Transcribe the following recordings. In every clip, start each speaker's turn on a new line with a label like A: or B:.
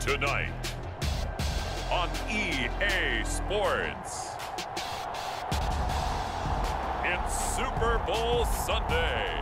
A: Tonight on EA Sports, it's Super Bowl Sunday.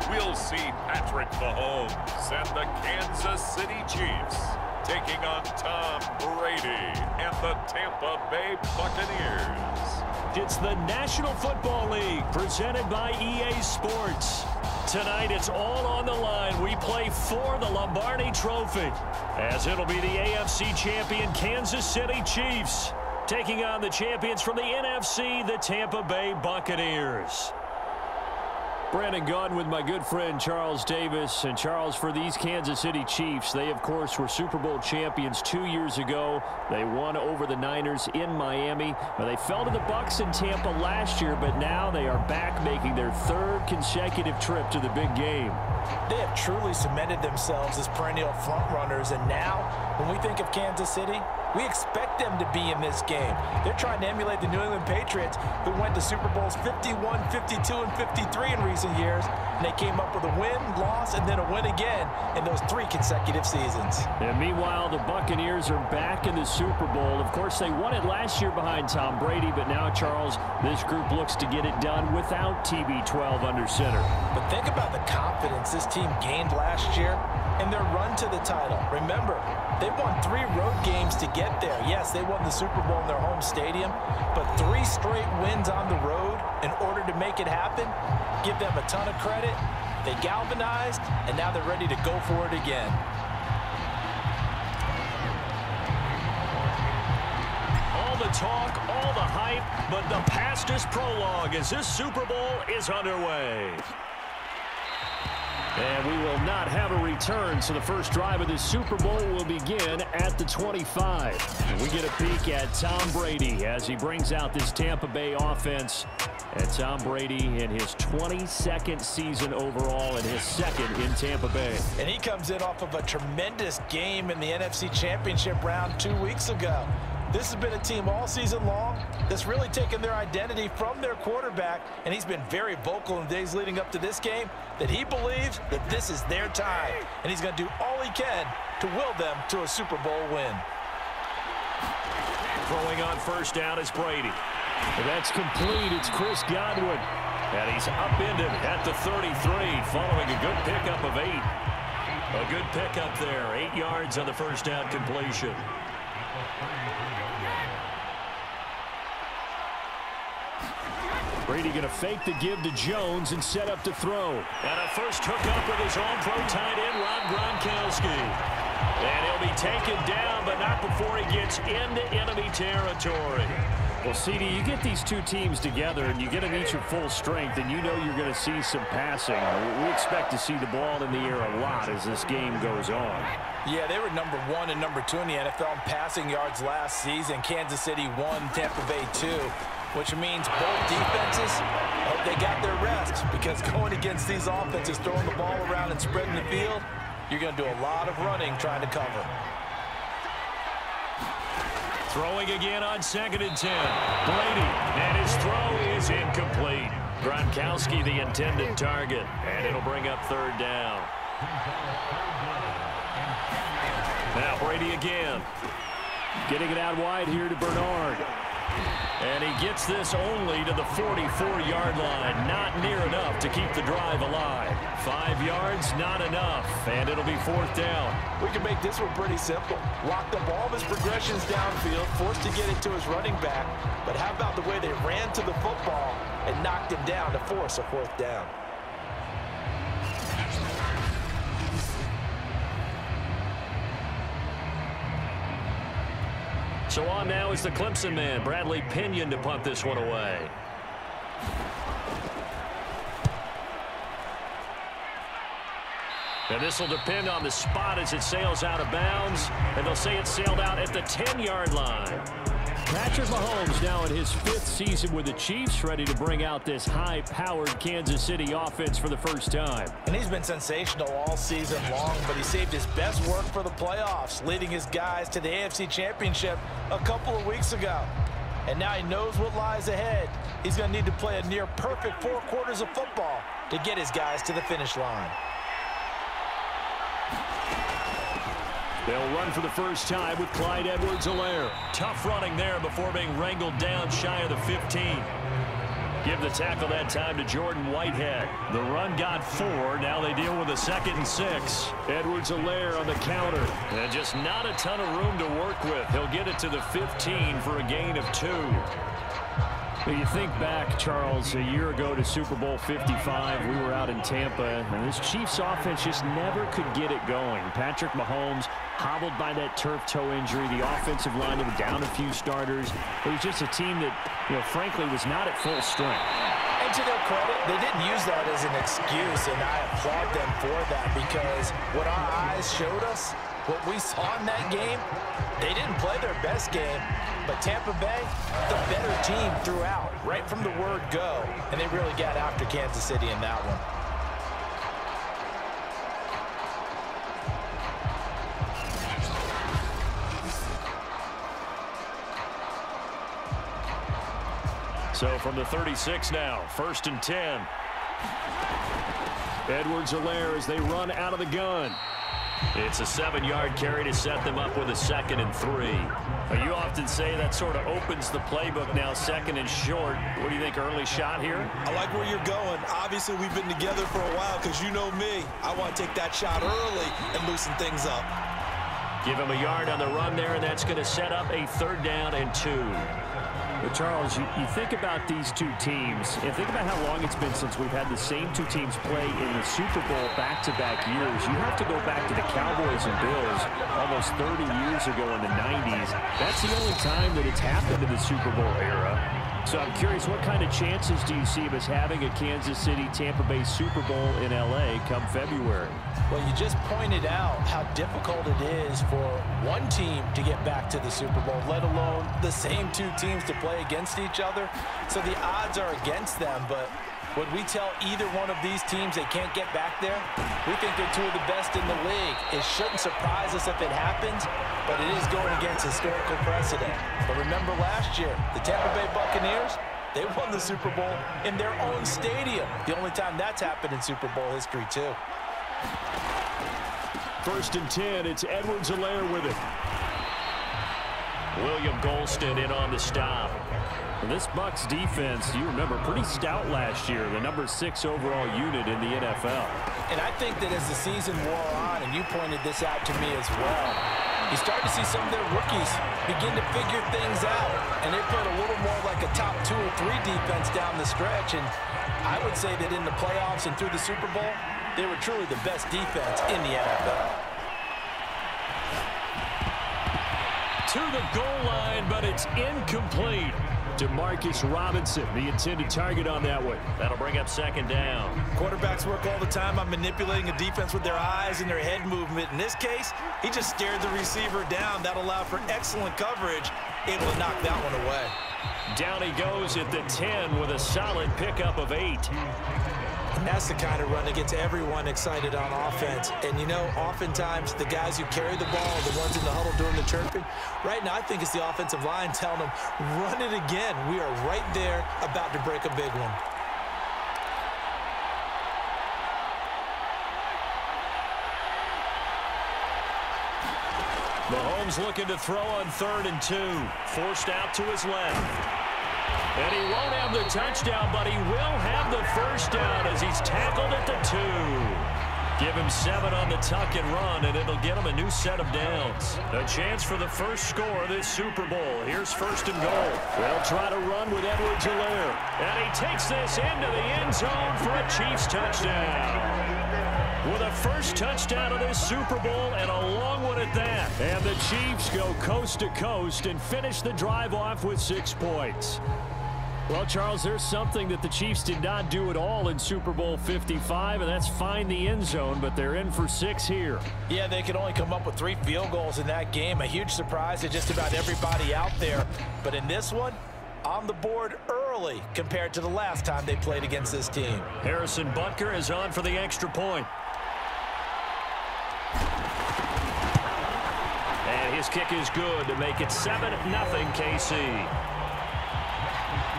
A: We'll see Patrick Mahomes and the Kansas City Chiefs taking on Tom Brady and the Tampa Bay Buccaneers.
B: It's the National Football League presented by EA Sports. Tonight it's all on the line. We play for the Lombardi Trophy, as it'll be the AFC champion Kansas City Chiefs taking on the champions from the NFC, the Tampa Bay Buccaneers. Brandon Gaudin with my good friend Charles Davis. And Charles, for these Kansas City Chiefs, they of course were Super Bowl champions 2 years ago. They won over the Niners in Miami. They fell to the Bucs in Tampa last year, but now they are back making their third consecutive trip to the big game.
C: They have truly cemented themselves as perennial front runners, and now when we think of Kansas City, we expect them to be in this game. They're trying to emulate the New England Patriots, who went to Super Bowls 51, 52, and 53 in recent years, and they came up with a win, loss, and then a win again in those 3 consecutive seasons.
B: And meanwhile, the Buccaneers are back in the Super Bowl. Of course, they won it last year behind Tom Brady, but now, Charles, this group looks to get it done without TB12 under center.
C: But think about the confidence this team gained last year in their run to the title. Remember, they won 3 road games to get there. Yes, they won the Super Bowl in their home stadium, but 3 straight wins on the road in order to make it happen. Give them a ton of credit. They galvanized, and now they're ready to go for it again.
B: All the talk, all the hype, but the past is prologue as this Super Bowl is underway. And we will not have a return, so the first drive of this Super Bowl will begin at the 25. We get a peek at Tom Brady as he brings out this Tampa Bay offense. And Tom Brady in his 22nd season overall and his 2nd in Tampa Bay.
C: And he comes in off of a tremendous game in the NFC Championship round 2 weeks ago. This has been a team all season long that's really taken their identity from their quarterback, and he's been very vocal in the days leading up to this game that he believes that this is their time, and he's going to do all he can to will them to a Super Bowl win.
B: Throwing on first down is Brady. And that's complete. It's Chris Godwin. And he's upended at the 33 following a good pickup of 8. A good pickup there. 8 yards on the first down completion. Brady going to fake the give to Jones and set up to throw. And a first hookup with his all-pro tight end, Rob Gronkowski. And he'll be taken down, but not before he gets into enemy territory. Well, CD, you get these two teams together and you get them each at full strength, and you know you're going to see some passing. We expect to see the ball in the air a lot as this game goes on.
C: Yeah, they were number 1 and number 2 in the NFL in passing yards last season. Kansas City 1, Tampa Bay 2, which means both defenses, hope they got their rest, because going against these offenses, throwing the ball around and spreading the field, you're going to do a lot of running trying to cover.
B: Throwing again on 2nd and 10. Brady, and his throw is incomplete. Gronkowski the intended target, and it'll bring up 3rd down. Now Brady again. Getting it out wide here to Bernard. And he gets this only to the 44-yard line. Not near enough to keep the drive alive. 5 yards, not enough. And it'll be 4th down.
C: We can make this one pretty simple. Locked up all of his progressions downfield, forced to get it to his running back. But how about the way they ran to the football and knocked him down to force a 4th down?
B: So on now is the Clemson man, Bradley Pinion, to punt this one away. And this will depend on the spot as it sails out of bounds. And they'll say it sailed out at the 10-yard line. Patrick Mahomes now in his 5th season with the Chiefs, ready to bring out this high-powered Kansas City offense for the first time.
C: And he's been sensational all season long, but he saved his best work for the playoffs, leading his guys to the AFC Championship a couple of weeks ago. And now he knows what lies ahead. He's going to need to play a near-perfect 4 quarters of football to get his guys to the finish line.
B: They'll run for the first time with Clyde Edwards-Helaire. Tough running there before being wrangled down shy of the 15. Give the tackle that time to Jordan Whitehead. The run got 4. Now they deal with a 2nd and 6. Edwards-Helaire on the counter. And just not a ton of room to work with. He'll get it to the 15 for a gain of 2. When you think back, Charles, a year ago to Super Bowl 55, we were out in Tampa, and this Chiefs offense just never could get it going. Patrick Mahomes hobbled by that turf toe injury. The offensive line was down a few starters. It was just a team that, frankly, was not at full strength.
C: And to their credit, they didn't use that as an excuse, and I applaud them for that, because what our eyes showed us, what we saw in that game, they didn't play their best game, but Tampa Bay, the better team throughout, right from the word go, and they really got after Kansas City in that one.
B: So from the 36 now, 1st and 10. Edwards-Helaire as they run out of the gun. It's a 7-yard carry to set them up with a 2nd and 3. Now, you often say that sort of opens the playbook now, 2nd and short. What do you think, early shot here?
D: I like where you're going. Obviously, we've been together for a while because you know me. I want to take that shot early and loosen things up.
B: Give him a yard on the run there, and that's going to set up a 3rd down and 2. But Charles, you think about these two teams, and think about how long it's been since we've had the same two teams play in the Super Bowl back-to-back years. You have to go back to the Cowboys and Bills almost 30 years ago in the 90s. That's the only time that it's happened in the Super Bowl era. So I'm curious, what kind of chances do you see of us having a Kansas City-Tampa Bay Super Bowl in L.A. come February?
C: Well, you just pointed out how difficult it is for one team to get back to the Super Bowl, let alone the same two teams to play against each other. So the odds are against them, but would we tell either one of these teams they can't get back there? We think they're 2 of the best in the league. It shouldn't surprise us if it happens, but it is going against historical precedent. But remember last year, the Tampa Bay Buccaneers, they won the Super Bowl in their own stadium. The only time that's happened in Super Bowl history, too.
B: 1st and 10, it's Edwards-Helaire with it. William Golston in on the stop. And this Bucs defense, you remember, pretty stout last year, the number 6 overall unit in the NFL.
C: And I think that as the season wore on, and you pointed this out to me as well, you start to see some of their rookies begin to figure things out. And they played a little more like a top 2 or 3 defense down the stretch. And I would say that in the playoffs and through the Super Bowl, they were truly the best defense in the NFL.
B: To the goal line, but it's incomplete. Demarcus Robinson, the intended target on that one. That'll bring up 2nd down.
D: Quarterbacks work all the time on manipulating a defense with their eyes and their head movement. In this case, he just stared the receiver down. That allowed for excellent coverage, able to knock that one away.
B: Down he goes at the 10 with a solid pickup of 8.
D: And that's the kind of run that gets everyone excited on offense. And, oftentimes the guys who carry the ball, the ones in the huddle doing the chirping, right now I think it's the offensive line telling them, run it again. We are right there about to break a big one.
B: Mahomes looking to throw on 3rd and 2. Forced out to his left. And he won't have the touchdown, but he will have the 1st down as he's tackled at the 2. Give him 7 on the tuck and run, and it'll get him a new set of downs. A chance for the first score of this Super Bowl. Here's 1st and goal. They'll try to run with Edwards-Helaire. And he takes this into the end zone for a Chiefs touchdown. With a first touchdown of this Super Bowl and a long one at that. And the Chiefs go coast to coast and finish the drive off with 6 points. Well, Charles, there's something that the Chiefs did not do at all in Super Bowl 55, and that's find the end zone, but they're in for 6 here.
C: Yeah, they could only come up with 3 field goals in that game. A huge surprise to just about everybody out there. But in this one, on the board early compared to the last time they played against this team.
B: Harrison Butker is on for the extra point. And his kick is good to make it 7-0 KC.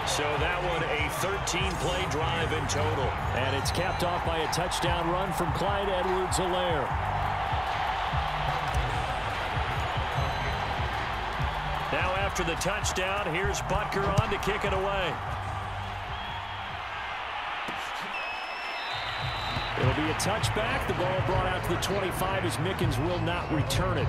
B: So that one a 13-play drive in total. And it's capped off by a touchdown run from Clyde Edwards-Helaire. Now after the touchdown, here's Butker on to kick it away. It'll be a touchback. The ball brought out to the 25 as Mickens will not return it.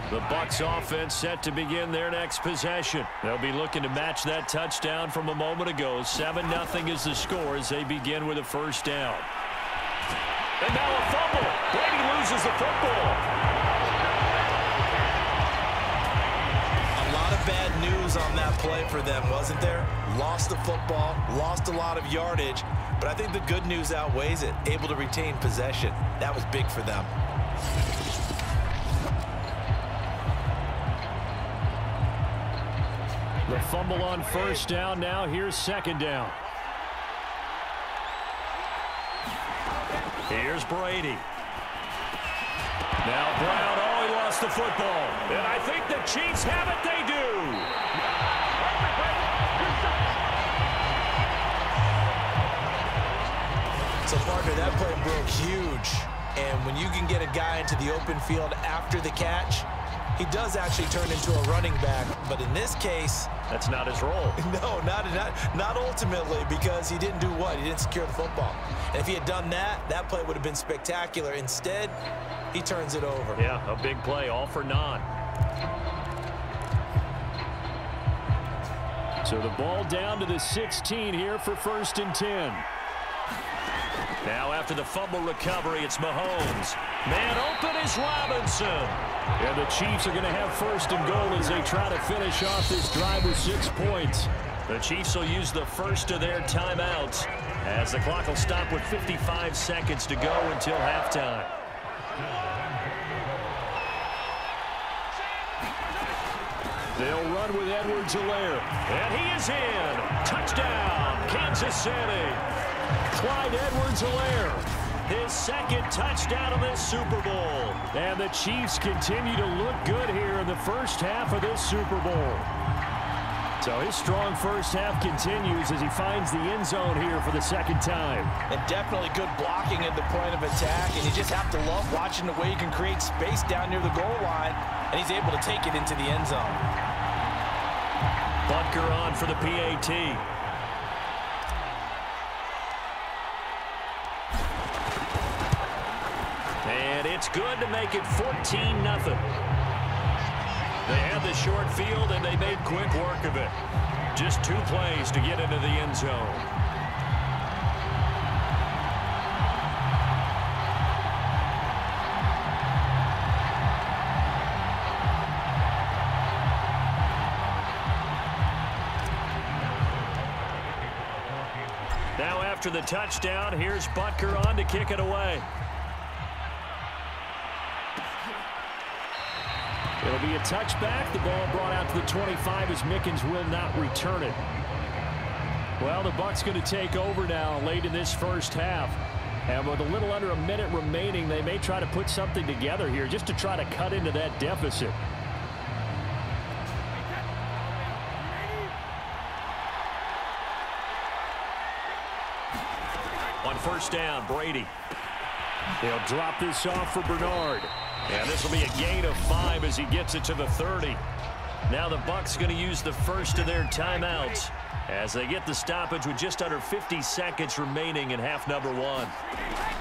B: The Bucs offense set to begin their next possession. They'll be looking to match that touchdown from a moment ago. 7-0 is the score as they begin with a first down. And now a fumble. Brady loses the football.
C: A lot of bad news on that play for them, wasn't there? Lost the football, lost a lot of yardage, but I think the good news outweighs it. Able to retain possession. That was big for them.
B: The fumble on first down. Now here's second down. Here's Brady. Now Brown. Oh, he lost the football. And I think the Chiefs have it. They do.
C: So, partner, that play broke huge. And when you can get a guy into the open field after the catch, he does actually turn into a running back. But in this case,
B: that's not his role.
C: No, not ultimately, because he didn't do what? He didn't secure the football. And if he had done that, that play would have been spectacular. Instead, he turns it over.
B: Yeah, a big play, all for naught. So the ball down to the 16 here for 1st and 10. Now after the fumble recovery, it's Mahomes. Man open is Robinson. And the Chiefs are going to have 1st and goal as they try to finish off this drive with 6 points. The Chiefs will use the first of their timeouts as the clock will stop with 55 seconds to go until halftime. They'll run with Edwards-Helaire. And he is in. Touchdown, Kansas City. Clyde Edwards-Helaire, his 2nd touchdown of this Super Bowl. And the Chiefs continue to look good here in the first half of this Super Bowl. So his strong first half continues as he finds the end zone here for the 2nd time.
C: And definitely good blocking at the point of attack. And you just have to love watching the way he can create space down near the goal line. And he's able to take it into the end zone.
B: Butker on for the PAT. And it's good to make it 14-0. They had the short field, and they made quick work of it. Just 2 plays to get into the end zone. Now after the touchdown, here's Butker on to kick it away. It'll be a touchback. The ball brought out to the 25 as Mickens will not return it. Well, the Bucs going to take over now late in this first half. And with a little under a minute remaining, they may try to put something together here just to try to cut into that deficit. On first down, Brady. They'll drop this off for Bernard. And this will be a gain of 5 as he gets it to the 30. Now the Bucs going to use the first of their timeouts as they get the stoppage with just under 50 seconds remaining in half number 1.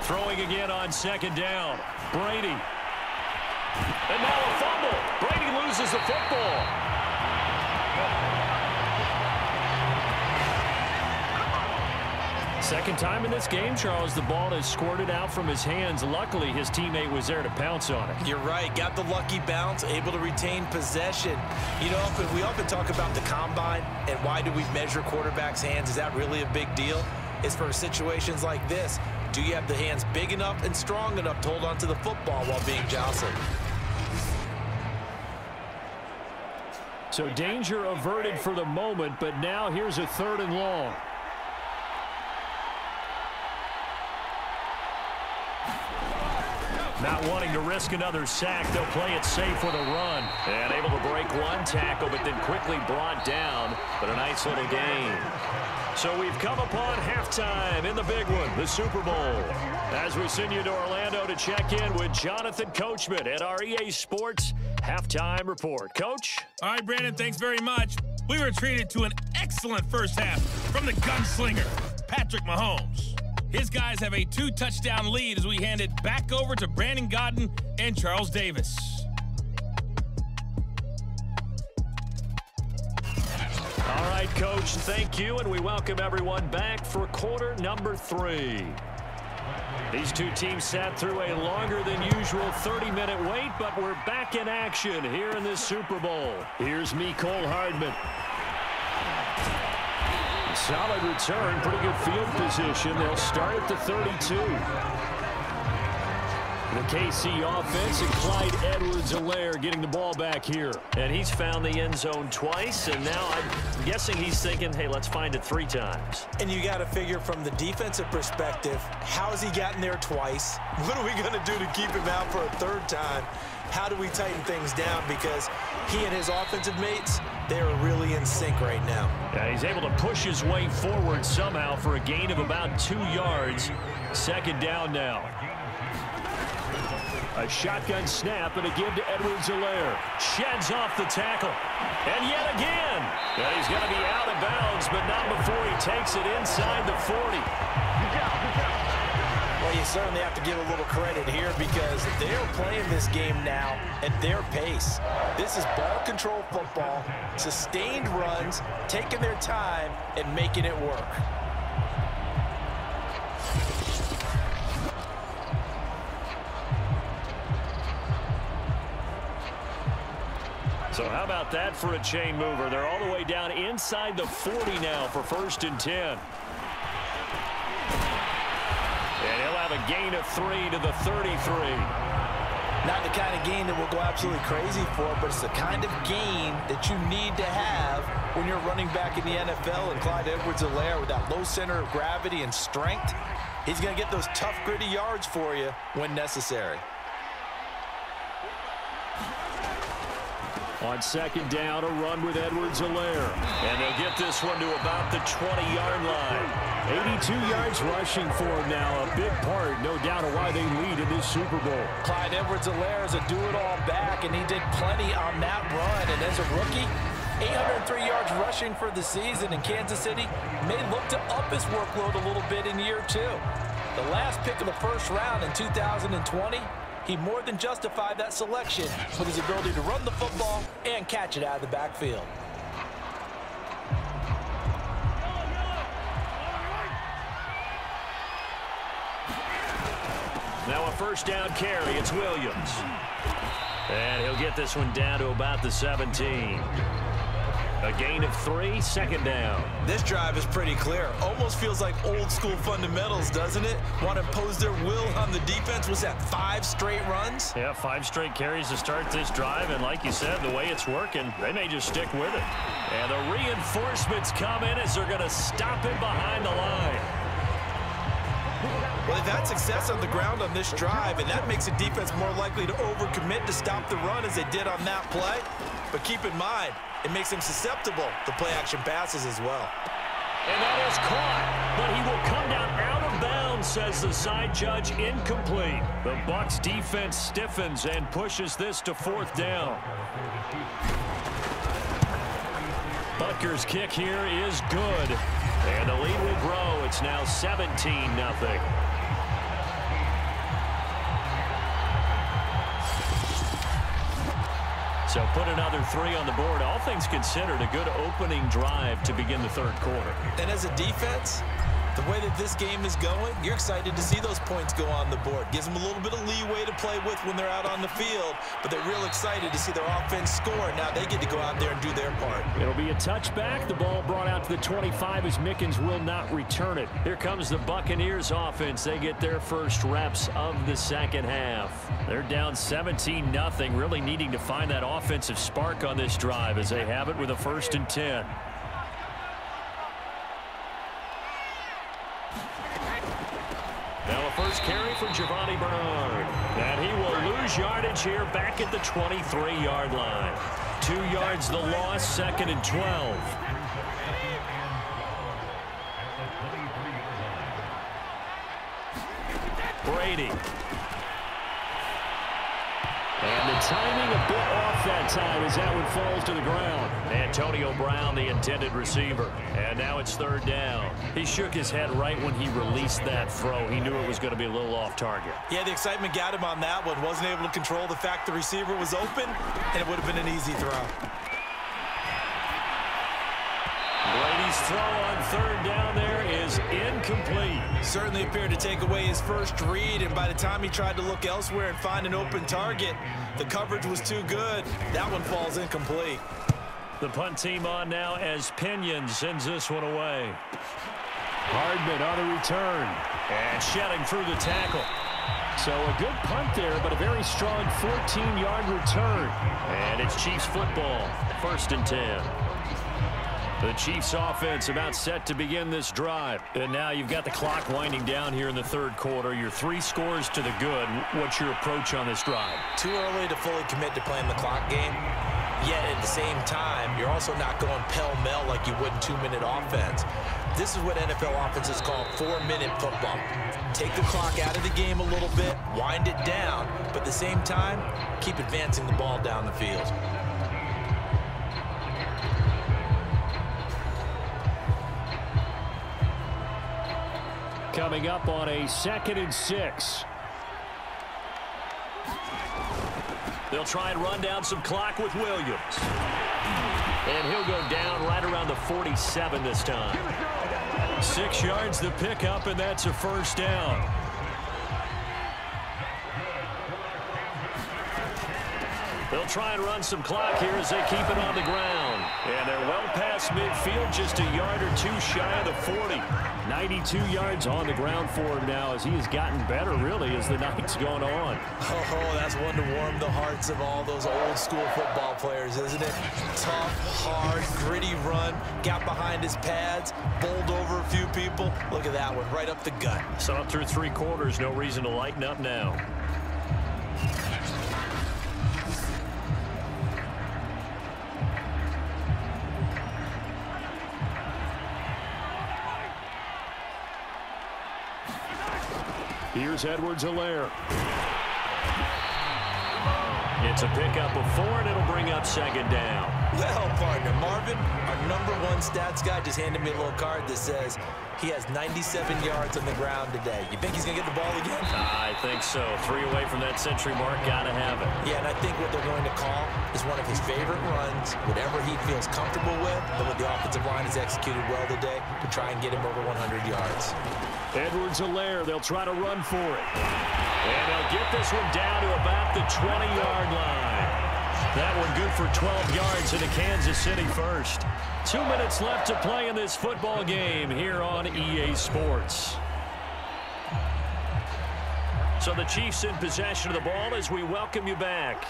B: Throwing again on 2nd down. Brady. And now a fumble. Brady loses the football. Second time in this game, Charles, the ball has squirted out from his hands. Luckily, his teammate was there to pounce on it.
D: You're right. Got the lucky bounce, able to retain possession. You know, we often talk about the combine and why do we measure quarterbacks' hands. Is that really a big deal? It's for situations like this. Do you have the hands big enough and strong enough to hold on to the football while being jostled?
B: So danger averted for the moment, but now here's a 3rd and long. Not wanting to risk another sack, they'll play it safe with a run. And able to break one tackle, but then quickly brought down. But a nice little gain. So we've come upon halftime in the big one, the Super Bowl. As we send you to Orlando to check in with Jonathan Coachman at our EA Sports Halftime Report. Coach?
E: All right, Brandon, thanks very much. We were treated to an excellent first half from the gunslinger, Patrick Mahomes. His guys have a 2-touchdown lead as we hand it back over to Brandon Gaudin and Charles Davis.
B: All right, Coach, thank you, and we welcome everyone back for quarter number 3. These two teams sat through a longer than usual 30-minute wait, but we're back in action here in this Super Bowl. Here's Mecole Hardman. Solid return, pretty good field position. They'll start at the 32. The KC offense and Clyde Edwards-Helaire getting the ball back here. And he's found the end zone twice, and now I'm guessing he's thinking, hey, let's find it 3 times.
D: And you got to figure from the defensive perspective, how has he gotten there twice? What are we going to do to keep him out for a 3rd time? How do we tighten things down? Because he and his offensive mates, they are really in sync right now.
B: Yeah, he's able to push his way forward somehow for a gain of about 2 yards. 2nd down now. A shotgun snap and a give to Edwards-Helaire. Sheds off the tackle. And yet again. And he's going to be out of bounds, but not before he takes it inside the 40.
C: Well, you certainly have to give a little credit here because they're playing this game now at their pace. This is ball control football, sustained runs, taking their time, and making it work.
B: So how about that for a chain mover? They're all the way down inside the 40 now for 1st and 10. And he'll have a gain of 3 to the 33.
C: Not the kind of gain that we'll go absolutely crazy for, but it's the kind of gain that you need to have when you're running back in the NFL. And Clyde Edwards-Helaire with that low center of gravity and strength, he's going to get those tough, gritty yards for you when necessary.
B: On 2nd down, a run with Edwards-Helaire. And they'll get this one to about the 20-yard line. 82 yards rushing for him now. A big part, no doubt, of why they lead in this Super Bowl.
C: Clyde Edwards-Helaire is a do-it-all back, and he did plenty on that run. And as a rookie, 803 yards rushing for the season in Kansas City may look to up his workload a little bit in year 2. The last pick of the 1st round in 2020, he more than justified that selection with his ability to run the football and catch it out of the backfield.
B: Now a 1st down carry. It's Williams. And he'll get this one down to about the 17. A gain of 3, 2nd down.
D: This drive is pretty clear. Almost feels like old school fundamentals, doesn't it? Want to impose their will on the defense. Was that 5 straight runs?
B: Yeah, 5 straight carries to start this drive. And like you said, the way it's working, they may just stick with it. And the reinforcements come in as they're going to stop him behind the line.
D: Well, they've had success on the ground on this drive, and that makes the defense more likely to overcommit to stop the run as they did on that play. But keep in mind, it makes them susceptible to play-action passes as well.
B: And that is caught, but he will come down out of bounds, says the side judge, incomplete. The Bucs defense stiffens and pushes this to 4th down. Butker's kick here is good. And the lead will grow. It's now 17-0. So put another 3 on the board. All things considered, a good opening drive to begin the 3rd quarter.
D: And as a defense, The way that this game is going, you're excited to see those points go on the board. Gives them a little bit of leeway to play with when they're out on the field, but they're real excited to see their offense score. Now they get to go out there and do their part.
B: It'll be a touchback. The ball brought out to the 25 as Mickens will not return it. Here comes the Buccaneers offense. They get their first reps of the second half. They're down 17-0, really needing to find that offensive spark on this drive as they have it with a 1st and 10. Now a first carry for Giovanni Bernard. And he will lose yardage here back at the 23-yard line. 2 yards the loss, 2nd and 12. Brady. And the timing a bit off that time as that one falls to the ground. Antonio Brown, the intended receiver. And now it's 3rd down. He shook his head right when he released that throw. He knew it was going to be a little off target.
D: Yeah, the excitement got him on that one. Wasn't able to control the fact the receiver was open, and it would have been an easy throw.
B: Brady's throw on 3rd down there is incomplete.
D: Certainly appeared to take away his first read, and by the time he tried to look elsewhere and find an open target, the coverage was too good. That one falls incomplete.
B: The punt team on now as Pinion sends this one away. Hardman on the return. And shedding through the tackle. So a good punt there, but a very strong 14-yard return. And it's Chiefs football. 1st and 10. The Chiefs offense about set to begin this drive. And now you've got the clock winding down here in the 3rd quarter. Your 3 scores to the good. What's your approach on this drive?
D: Too early to fully commit to playing the clock game. Yet at the same time, you're also not going pell-mell like you would in 2-minute offense. This is what NFL offenses call 4-minute football. Take the clock out of the game a little bit, wind it down, but at the same time, keep advancing the ball down the field.
B: Coming up on a 2nd and 6. They'll try and run down some clock with Williams. And he'll go down right around the 47 this time. 6 yards the pickup, and that's a 1st down. They'll try and run some clock here as they keep it on the ground. And they're well past midfield, just a yard or 2 shy of the 40. 92 yards on the ground for him now as he has gotten better, really, as the night's gone on.
D: Oh, that's one to warm the hearts of all those old school football players, isn't it? Tough, hard, gritty run, got behind his pads, bowled over a few people. Look at that one, right up the gut.
B: Saw it through 3 quarters, no reason to lighten up now. Here's Edwards-Helaire. It's a pickup of 4, and it'll bring up 2nd down.
D: Well, partner, Marvin, our #1 stats guy just handed me a little card that says he has 97 yards on the ground today. You think he's going to get the ball again?
B: I think so. 3 away from that century mark. Got to have it.
D: Yeah, and I think what they're going to call is one of his favorite runs, whatever he feels comfortable with, and what the offensive line has executed well today to try and get him over 100 yards.
B: Edwards-Helaire, they'll try to run for it. And they'll get this one down to about the 20-yard line. That one good for 12 yards into Kansas City first. 2 minutes left to play in this football game here on EA Sports. So the Chiefs in possession of the ball as we welcome you back.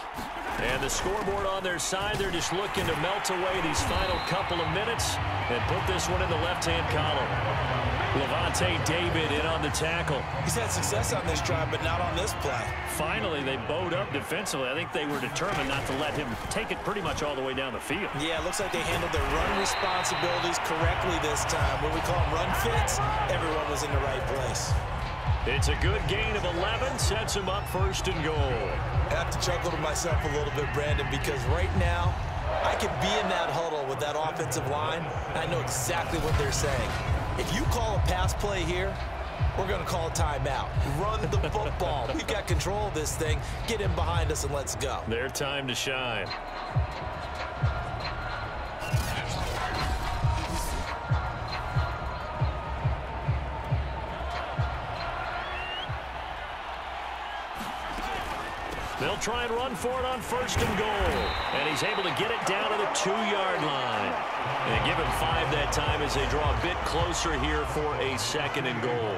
B: And the scoreboard on their side, they're just looking to melt away these final couple of minutes and put this one in the left-hand column. Levante David in on the tackle.
D: He's had success on this drive, but not on this play.
B: Finally, they bowed up defensively. I think they were determined not to let him take it pretty much all the way down the field.
D: Yeah, it looks like they handled their run responsibilities correctly this time. When we call them run fits, everyone was in the right place.
B: It's a good gain of 11, sets him up 1st and goal.
D: I have to chuckle to myself a little bit, Brandon, because right now, I could be in that huddle with that offensive line, and I know exactly what they're saying. If you call a pass play here, we're going to call a timeout. Run the football. We've got control of this thing. Get in behind us and let's go.
B: Their time to shine. They'll try and run for it on 1st and goal. And he's able to get it down to the 2-yard line. And give him 5 that time as they draw a bit closer here for a 2nd and goal.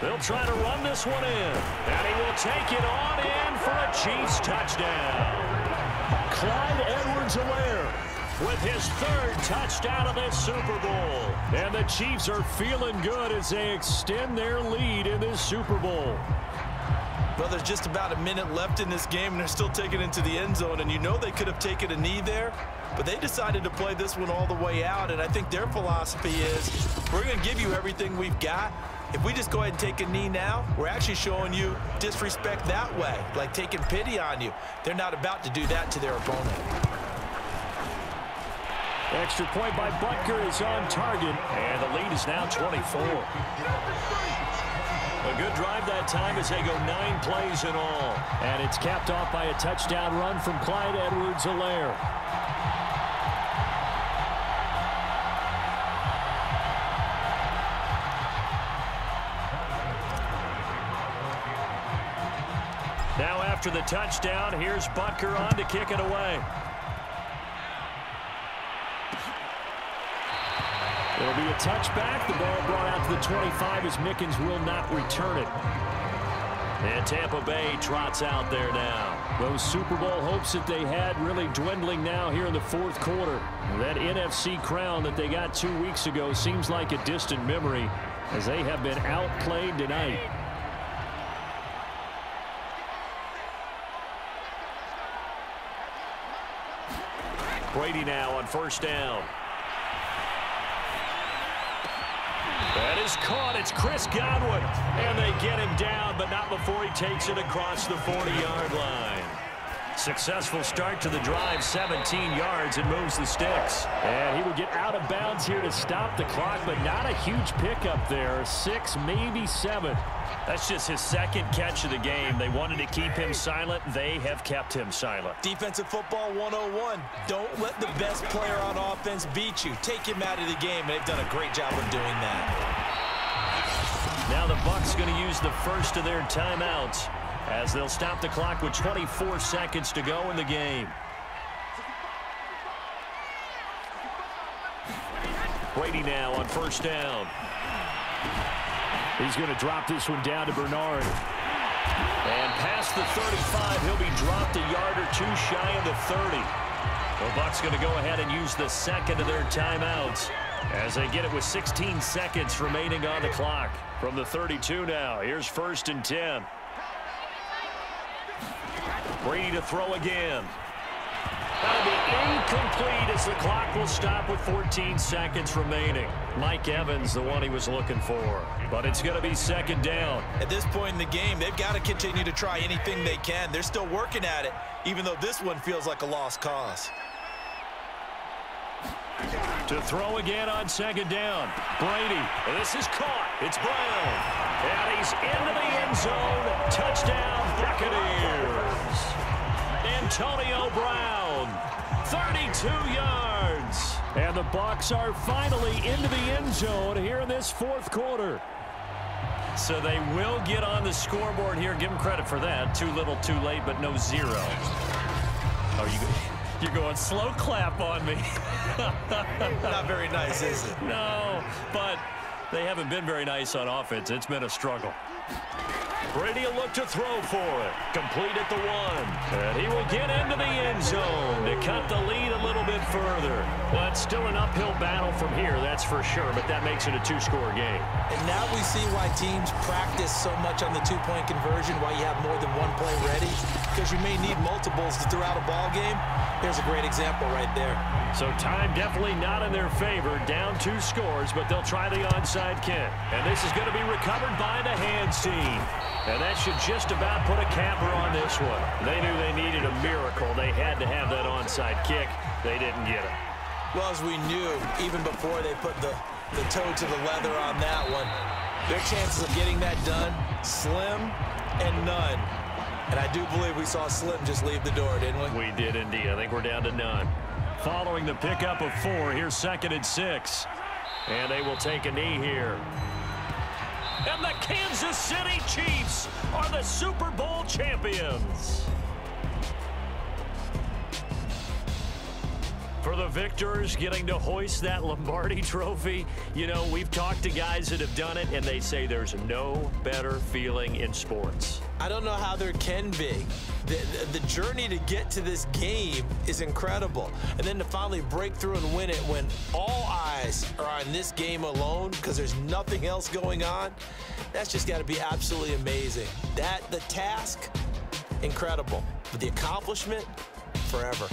B: They'll try to run this one in. And he will take it on in for a Chiefs touchdown. Clyde Edwards-Helaire with his 3rd touchdown of this Super Bowl. And the Chiefs are feeling good as they extend their lead in this Super Bowl.
D: Well, there's just about a minute left in this game, and they're still taking it into the end zone. And you know they could have taken a knee there, but they decided to play this one all the way out. And I think their philosophy is, we're going to give you everything we've got. If we just go ahead and take a knee now, we're actually showing you disrespect that way, like taking pity on you. They're not about to do that to their opponent.
B: Extra point by Butker is on target, and the lead is now 24. A good drive that time as they go 9 plays in all. And it's capped off by a touchdown run from Clyde Edwards-Helaire. Now after the touchdown, here's Butker on to kick it away. It'll be a touchback. The ball brought out to the 25 as Mickens will not return it. And Tampa Bay trots out there now. Those Super Bowl hopes that they had really dwindling now here in the 4th quarter. That NFC crown that they got 2 weeks ago seems like a distant memory as they have been outplayed tonight. Brady now on 1st down. That is caught. It's Chris Godwin. And they get him down, but not before he takes it across the 40-yard line. Successful start to the drive, 17 yards, and moves the sticks. And he would get out of bounds here to stop the clock, but not a huge pickup there. 6, maybe 7. That's just his 2nd catch of the game. They wanted to keep him silent. They have kept him silent.
D: Defensive football 101. Don't let the best player on offense beat you. Take him out of the game, and they've done a great job of doing that.
B: Now the Bucs going to use the first of their timeouts as they'll stop the clock with 24 seconds to go in the game. Brady now on 1st down. He's going to drop this one down to Bernard. And past the 35, he'll be dropped a yard or 2 shy of the 30. The Bucs going to go ahead and use the 2nd of their timeouts as they get it with 16 seconds remaining on the clock. From the 32 now, here's 1st and 10. Brady to throw again. That'll be incomplete as the clock will stop with 14 seconds remaining. Mike Evans, the one he was looking for. But it's going to be 2nd down.
D: At this point in the game, they've got to continue to try anything they can. They're still working at it, even though this one feels like a lost cause.
B: To throw again on 2nd down. Brady. This is caught. It's Brown. And he's into the end zone. Touchdown, Buccaneers. Antonio Brown. 32 yards. And the Bucs are finally into the end zone here in this 4th quarter. So they will get on the scoreboard here. Give them credit for that. Too little, too late, but no 0. Oh, you're going slow clap on me.
D: Not very nice, is it?
B: No, but they haven't been very nice on offense. It's been a struggle. Brady will look to throw for it. Complete at the 1. And he will get into the end zone to cut the lead a little bit further. Well, it's still an uphill battle from here, that's for sure, but that makes it a 2-score game.
D: And now we see why teams practice so much on the 2-point conversion, why you have more than 1 play ready, because you may need multiples throughout a ball game. Here's a great example right there.
B: So time definitely not in their favor. Down 2 scores, but they'll try the onside kick. And this is going to be recovered by the hands team. And that should just about put a capper on this one. They knew they needed a miracle. They had to have that onside kick. They didn't get it.
D: Well, as we knew, even before they put the toe to the leather on that one, their chances of getting that done, slim and none. And I do believe we saw Slim just leave the door, didn't we?
B: We did indeed. I think we're down to none. Following the pickup of 4, here's 2nd and 6. And they will take a knee here. And the Kansas City Chiefs are the Super Bowl champions. For the victors getting to hoist that Lombardi trophy, you know, we've talked to guys that have done it, and they say there's no better feeling in sports.
D: I don't know how there can be. The journey to get to this game is incredible. And then to finally break through and win it when all eyes are on this game alone because there's nothing else going on, that's just got to be absolutely amazing. The task, incredible. But the accomplishment, forever.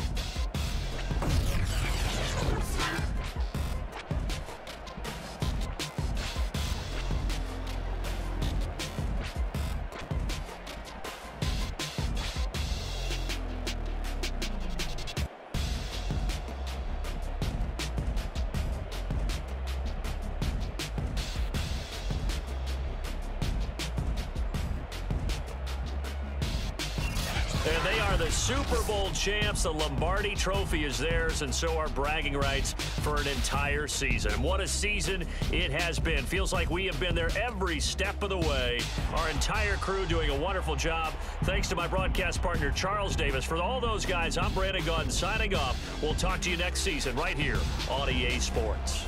B: And they are the Super Bowl champs. The Lombardi trophy is theirs, and so are bragging rights for an entire season. What a season it has been. Feels like we have been there every step of the way. Our entire crew doing a wonderful job. Thanks to my broadcast partner, Charles Davis. For all those guys, I'm Brandon Gaudin signing off. We'll talk to you next season right here on EA Sports.